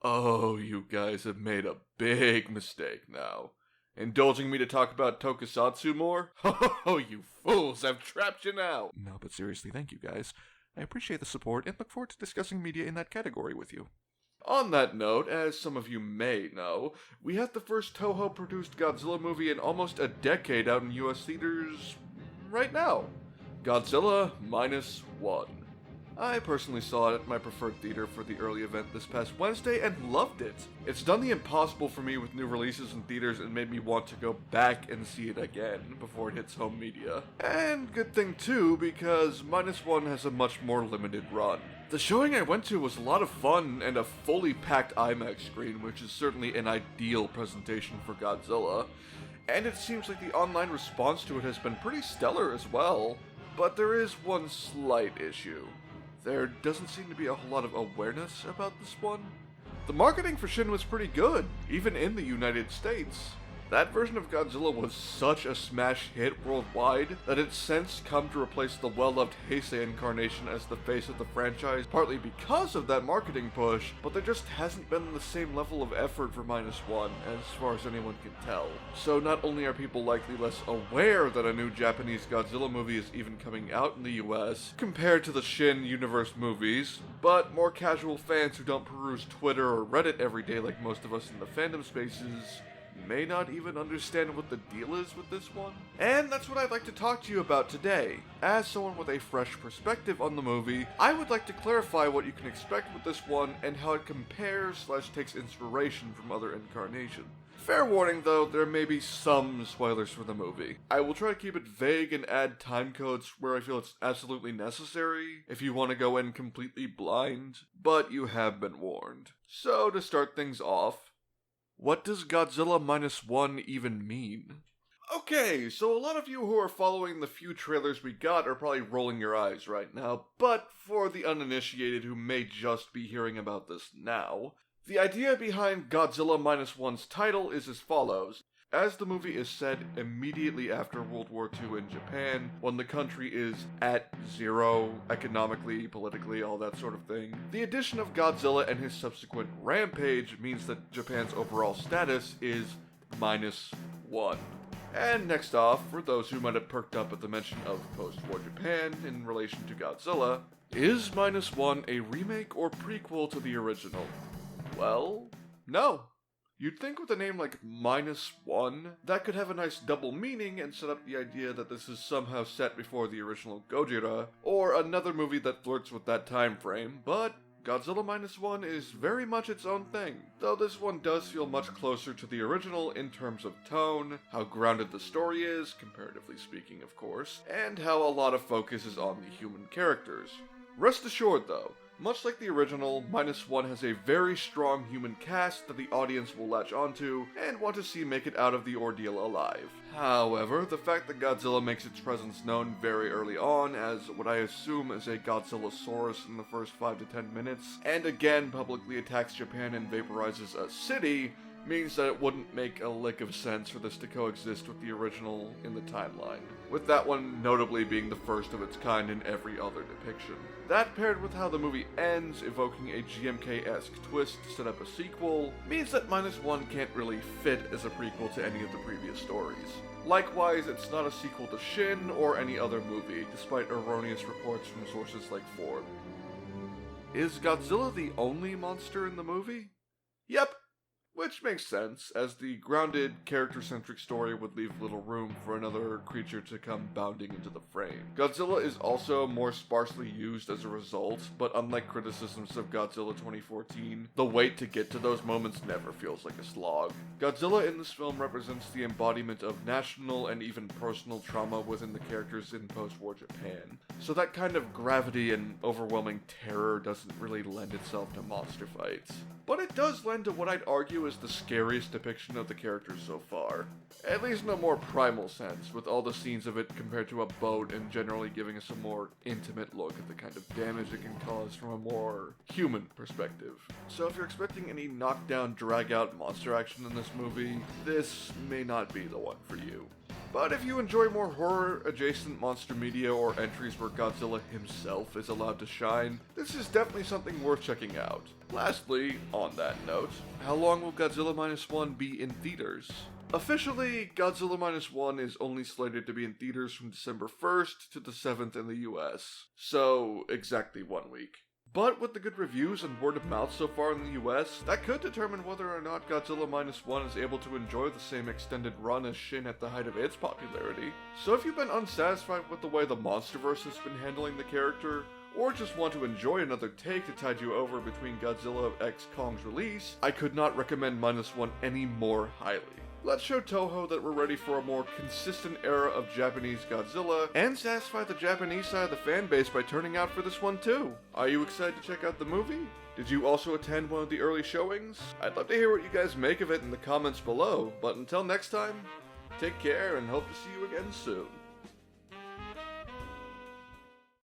Oh, you guys have made a big mistake now. Indulging me to talk about tokusatsu more? Oh, you fools, I've trapped you now! No, but seriously, thank you guys. I appreciate the support and look forward to discussing media in that category with you. On that note, as some of you may know, we had the first Toho produced Godzilla movie in almost a decade out in US theaters right now. Godzilla Minus One. I personally saw it at my preferred theater for the early event this past Wednesday and loved it. It's done the impossible for me with new releases in theaters and made me want to go back and see it again before it hits home media. And good thing too, because Minus One has a much more limited run. The showing I went to was a lot of fun and a fully packed IMAX screen, which is certainly an ideal presentation for Godzilla. And it seems like the online response to it has been pretty stellar as well. But there is one slight issue. There doesn't seem to be a whole lot of awareness about this one. The marketing for Shin was pretty good, even in the United States. That version of Godzilla was such a smash hit worldwide that it's since come to replace the well-loved Heisei incarnation as the face of the franchise, partly because of that marketing push, but there just hasn't been the same level of effort for Minus One, as far as anyone can tell. So not only are people likely less aware that a new Japanese Godzilla movie is even coming out in the US, compared to the Shin universe movies, but more casual fans who don't peruse Twitter or Reddit every day like most of us in the fandom spaces may not even understand what the deal is with this one. And that's what I'd like to talk to you about today. As someone with a fresh perspective on the movie, I would like to clarify what you can expect with this one and how it compares/takes inspiration from other incarnations. Fair warning though, there may be some spoilers for the movie. I will try to keep it vague and add time codes where I feel it's absolutely necessary if you want to go in completely blind, but you have been warned. So to start things off, what does Godzilla Minus One even mean? Okay, so a lot of you who are following the few trailers we got are probably rolling your eyes right now, but for the uninitiated who may just be hearing about this now, the idea behind Godzilla Minus One's title is as follows. As the movie is set immediately after World War II in Japan, when the country is at zero, economically, politically, all that sort of thing, the addition of Godzilla and his subsequent rampage means that Japan's overall status is -1. And next off, for those who might have perked up at the mention of post-war Japan in relation to Godzilla, is -1 a remake or prequel to the original? Well, no. You'd think with a name like -1, that could have a nice double meaning and set up the idea that this is somehow set before the original Gojira, or another movie that flirts with that time frame, but Godzilla Minus One is very much its own thing, though this one does feel much closer to the original in terms of tone, how grounded the story is, comparatively speaking of course, and how a lot of focus is on the human characters. Rest assured though, much like the original, Minus One has a very strong human cast that the audience will latch onto and want to see make it out of the ordeal alive. However, the fact that Godzilla makes its presence known very early on as what I assume is a Godzillasaurus in the first 5 to 10 minutes, and again publicly attacks Japan and vaporizes a city, means that it wouldn't make a lick of sense for this to coexist with the original in the timeline, with that one notably being the first of its kind in every other depiction. That paired with how the movie ends, evoking a GMK-esque twist to set up a sequel, means that Minus One can't really fit as a prequel to any of the previous stories. Likewise, it's not a sequel to Shin or any other movie, despite erroneous reports from sources like Ford. Is Godzilla the only monster in the movie? Yep. Which makes sense, as the grounded, character-centric story would leave little room for another creature to come bounding into the frame. Godzilla is also more sparsely used as a result, but unlike criticisms of Godzilla 2014, the wait to get to those moments never feels like a slog. Godzilla in this film represents the embodiment of national and even personal trauma within the characters in post-war Japan, so that kind of gravity and overwhelming terror doesn't really lend itself to monster fights. But it does lend to what I'd argue is the scariest depiction of the characters so far. At least in a more primal sense, with all the scenes of it compared to a boat and generally giving us a more intimate look at the kind of damage it can cause from a more human perspective. So if you're expecting any knockdown, drag-out monster action in this movie, this may not be the one for you. But if you enjoy more horror-adjacent monster media or entries where Godzilla himself is allowed to shine, this is definitely something worth checking out. Lastly, on that note, how long will Godzilla Minus One be in theaters? Officially, Godzilla Minus One is only slated to be in theaters from December 1st to the 7th in the US, so exactly 1 week. But with the good reviews and word of mouth so far in the US, that could determine whether or not Godzilla Minus One is able to enjoy the same extended run as Shin at the height of its popularity. So if you've been unsatisfied with the way the MonsterVerse has been handling the character, or just want to enjoy another take to tide you over between Godzilla x Kong's release, I could not recommend Minus One any more highly. Let's show Toho that we're ready for a more consistent era of Japanese Godzilla, and satisfy the Japanese side of the fanbase by turning out for this one too. Are you excited to check out the movie? Did you also attend one of the early showings? I'd love to hear what you guys make of it in the comments below, but until next time, take care and hope to see you again soon.